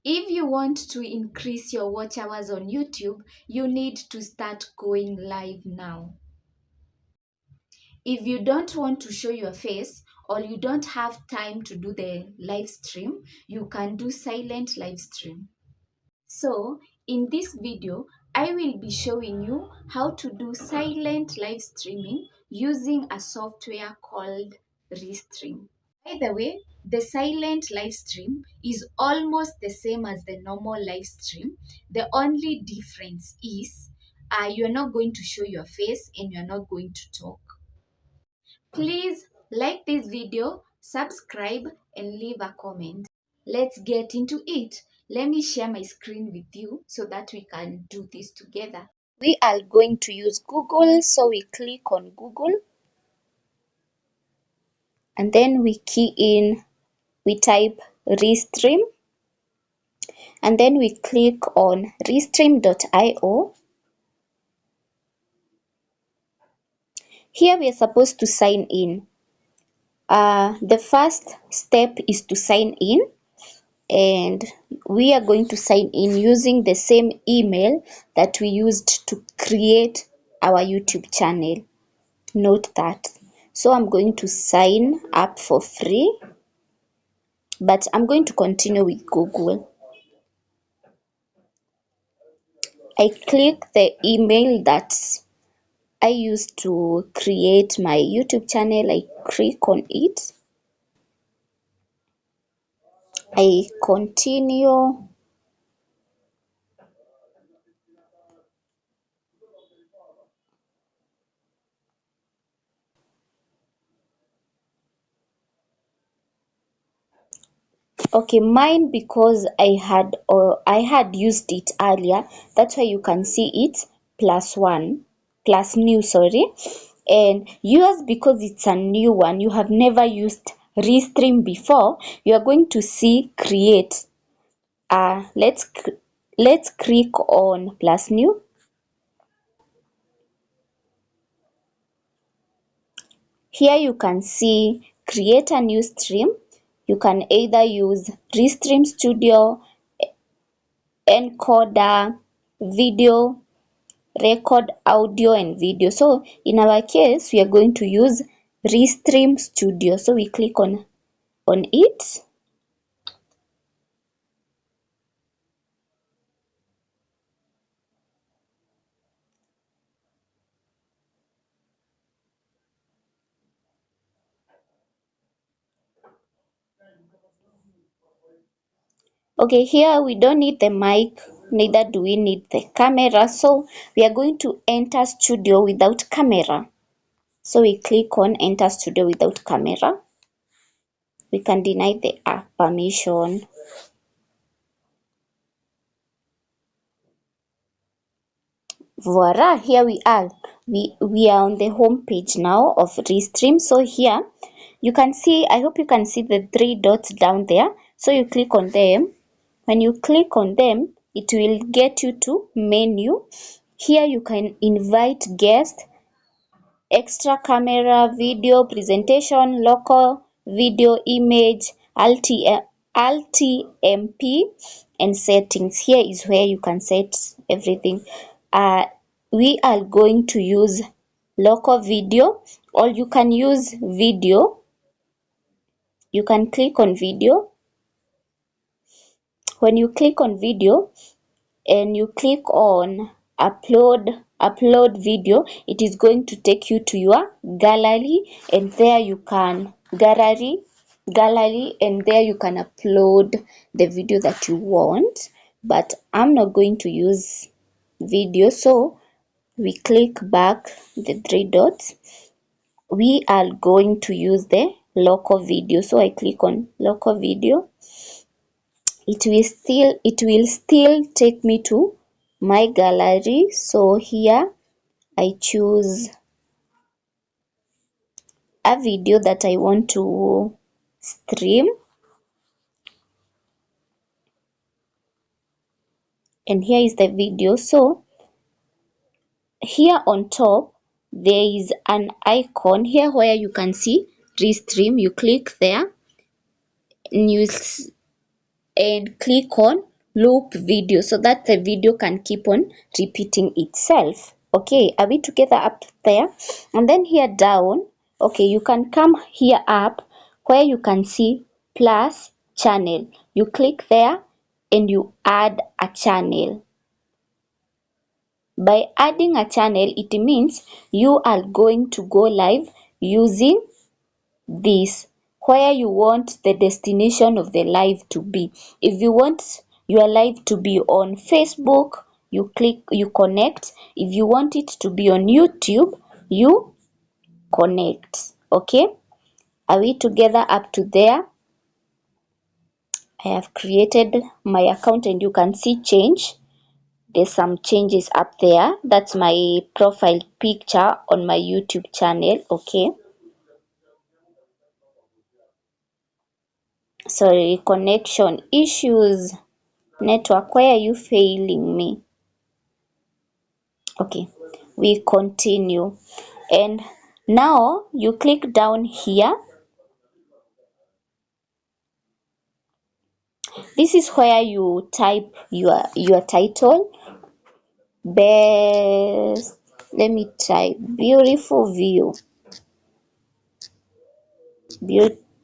If you want to increase your watch hours on YouTube, you need to start going live now. If you don't want to show your face or you don't have time to do the live stream, you can do silent live stream. So in this video, I will be showing you how to do silent live streaming using a software called Restream. By the way, the silent live stream is almost the same as the normal live stream. The only difference is you're not going to show your face and you're not going to talk. Please like this video, subscribe, and leave a comment. Let's get into it. Let me share my screen with you so that we can do this together. We are going to use Google, so we click on Google and then we type Restream and then we click on Restream.io. Here we are supposed to sign in. The first step is to sign in, and we are going to sign in using the same email that we used to create our YouTube channel. Note that. So I'm going to sign up for free, but I'm going to continue with Google. I click the email that I used to create my YouTube channel. I click on it. I continue. Okay, mine, because I had used it earlier, that's why you can see it +1 plus new, sorry. And yours, because it's a new one, you have never used Restream before, you are going to see create. Let's click on plus new. Here you can see create a new stream. You can either use Restream Studio, encoder, video, record audio and video. So in our case, we are going to use Restream Studio. So we click on it. Okay, here we don't need the mic, neither do we need the camera. So we are going to enter studio without camera. So we click on enter studio without camera. We can deny the permission. Voila, here we are. We are on the home page now of Restream. So here you can see, I hope you can see the three dots down there. So you click on them. When you click on them, it will get you to menu. Here you can invite guests, extra camera, video, presentation, local, video, image, LTMP, and settings. Here is where you can set everything. We are going to use local video, or you can use video. You can click on video. When you click on video and you click on upload video, it is going to take you to your gallery, and there you can gallery and there you can upload the video that you want. But I'm not going to use video, so we click back the three dots. We are going to use the local video, so I click on local video. It will still take me to my gallery. So here I choose a video that I want to stream, and here is the video. So here on top there is an icon here where you can see Restream. You click there and click on loop video so that the video can keep on repeating itself. Okay, are we together up there? And then here down, okay, you can come here up where you can see plus channel. You click there and you add a channel. By adding a channel, it means you are going to go live using this, where you want the destination of the live to be. If you want your live to be on Facebook, you connect. If you want it to be on YouTube, you connect. Okay, are we together up to there? I have created my account and you can see change. There's some changes up there. That's my profile picture on my YouTube channel. Okay, sorry, connection issues. Network, why are you failing me? Okay, we continue. And now you click down here. This is where you type your title. Best, let me type beautiful view.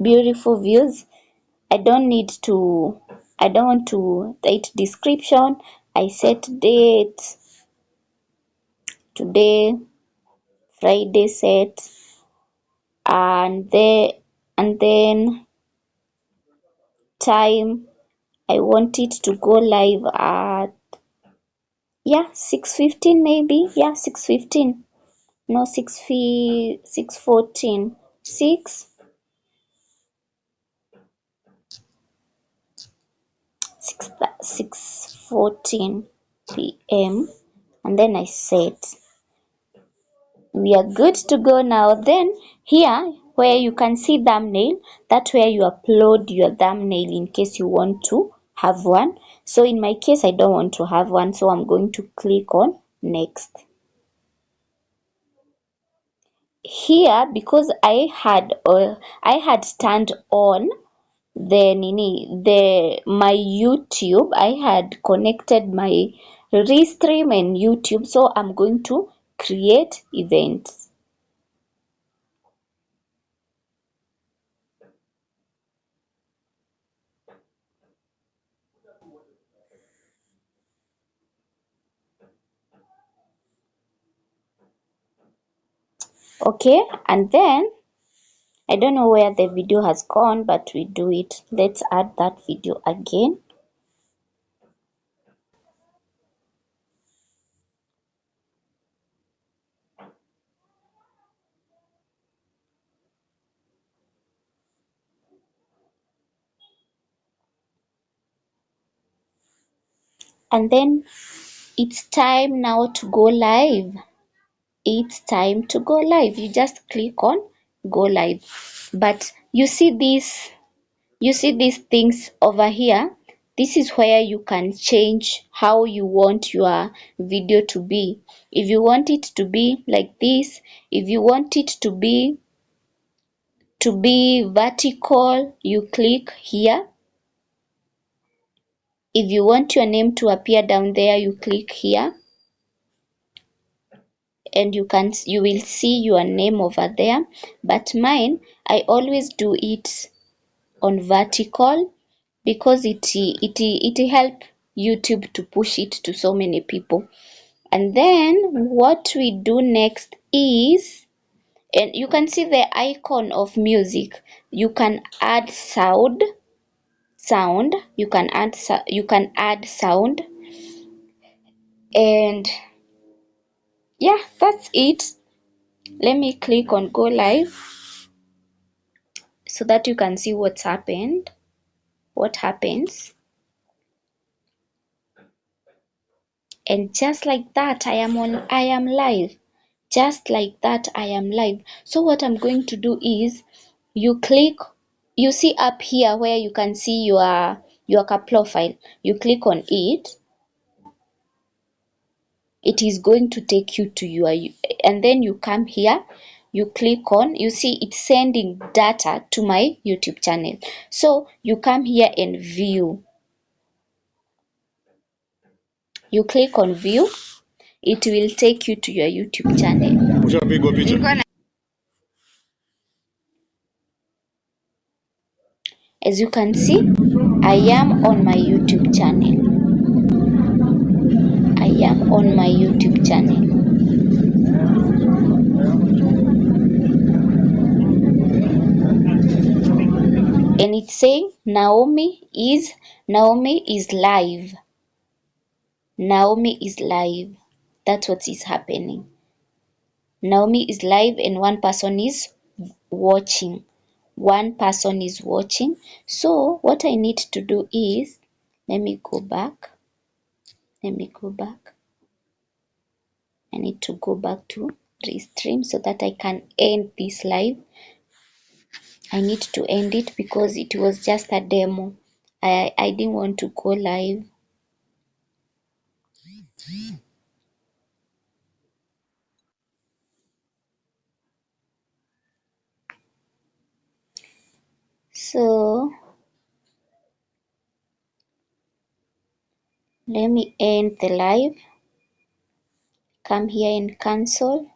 Beautiful views. I don't want to write description. I set date today, Friday set, and then time. I want it to go live at, yeah, 6:15 maybe. Yeah, 6:15. No, 6:14. 6:14 p.m. and then I set. We are good to go now. Then here where you can see thumbnail, that's where you upload your thumbnail in case you want to have one. So in my case I don't want to have one, so I'm going to click on next. Here, because I had turned on my YouTube, I had connected my Restream and YouTube, so I'm going to create events. Okay, and then I don't know where the video has gone, but we do it. Let's add that video again. And then it's time now to go live. It's time to go live. You just click on go live. But you see these things over here. This is where you can change how you want your video to be. If you want it to be like this, if you want it to be vertical, you click here. If you want your name to appear down there, you click here, and you will see your name over there. But mine, I always do it on vertical because it help YouTube to push it to so many people. And then what we do next is, and you can see the icon of music. You can add sound. You can add sound, and yeah, that's it. Let me click on go live so that you can see what happens. And just like that, I am live. Just like that, I am live. So what I'm going to do is, you see up here where you can see your profile. You click on it. It is going to take you to and then you come here, you click on, you see it's sending data to my YouTube channel. So you come here and view. you click on view, it will take you to your YouTube channel. As you can see, I am on my YouTube channel. I am on my YouTube channel. And it's saying Naomi is live. Naomi is live. That's what is happening. Naomi is live and one person is watching. One person is watching. So what I need to do is, let me go back. I need to go back to Restream so that I can end this live. I need to end it because it was just a demo. I didn't want to go live. So let me end the live. Come here and cancel.